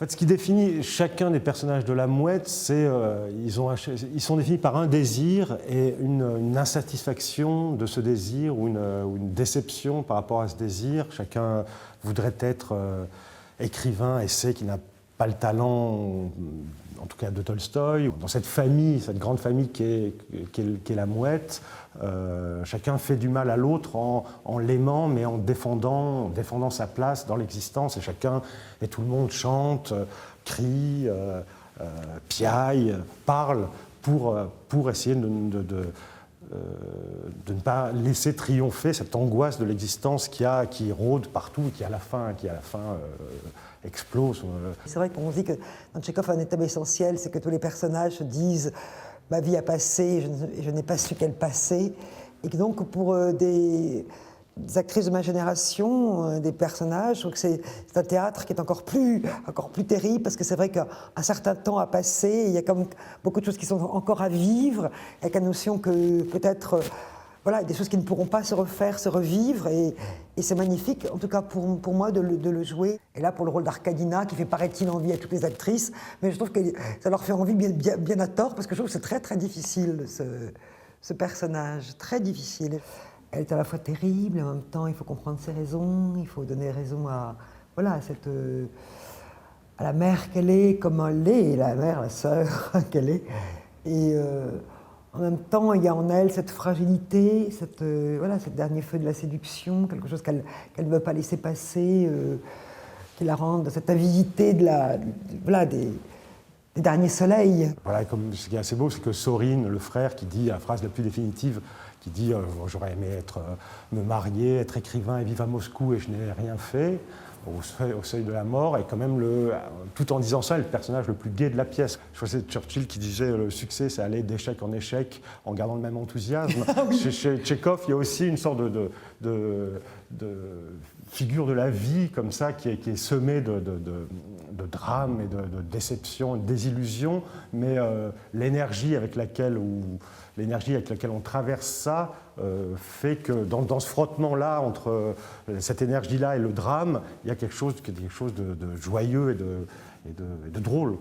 fait, ce qui définit chacun des personnages de La Mouette, c'est ils sont définis par un désir et une insatisfaction de ce désir ou une déception par rapport à ce désir. Chacun voudrait être écrivain et sait qu'il n'a pas le talent, en tout cas de Tolstoï. Dans cette famille, cette grande famille qui est La Mouette, chacun fait du mal à l'autre en l'aimant, mais en défendant sa place dans l'existence. Et tout le monde chante, crie, piaille, parle pour essayer de ne pas laisser triompher cette angoisse de l'existence qui rôde partout et qui à la fin explose. C'est vrai qu'on dit que dans Tchekhov, un thème essentiel, c'est que tous les personnages se disent « ma vie a passé, je n'ai pas su qu'elle passait ». Et que donc pour des actrices de ma génération, des personnages, je trouve que c'est un théâtre qui est encore plus terrible, parce que c'est vrai qu'un certain temps a passé, il y a comme beaucoup de choses qui sont encore à vivre, avec la notion que peut-être voilà, des choses qui ne pourront pas se refaire, se revivre, et c'est magnifique, en tout cas pour moi, de le jouer. Et là, pour le rôle d'Arkadina, qui fait, paraît-il, envie à toutes les actrices, mais je trouve que ça leur fait envie bien à tort, parce que je trouve que c'est très très difficile, ce personnage, très difficile. Elle est à la fois terrible, et en même temps, il faut comprendre ses raisons, il faut donner raison à, voilà, à la mère qu'elle est, comme elle est, la mère, la sœur qu'elle est. Et en même temps, il y a en elle cette fragilité, voilà, ce dernier feu de la séduction, quelque chose qu'elle ne veut pas laisser passer, qui la rend, cette avidité voilà, des derniers soleils. Voilà, comme ce qui est assez beau, c'est que Sorine, le frère, qui dit la phrase la plus définitive, qui dit j'aurais aimé me marier, être écrivain et vivre à Moscou et je n'ai rien fait, au seuil de la mort, et quand même, tout en disant ça, le personnage le plus gai de la pièce. Je crois que c'est Churchill qui disait le succès, c'est aller d'échec en échec en gardant le même enthousiasme. Chez Tchekhov, il y a aussi une sorte de figure de la vie comme ça qui est semée de drames et de déceptions, de désillusions, mais l'énergie avec laquelle on traverse ça fait que dans ce frottement-là, entre cette énergie-là et le drame, il y a quelque chose de joyeux et de drôle.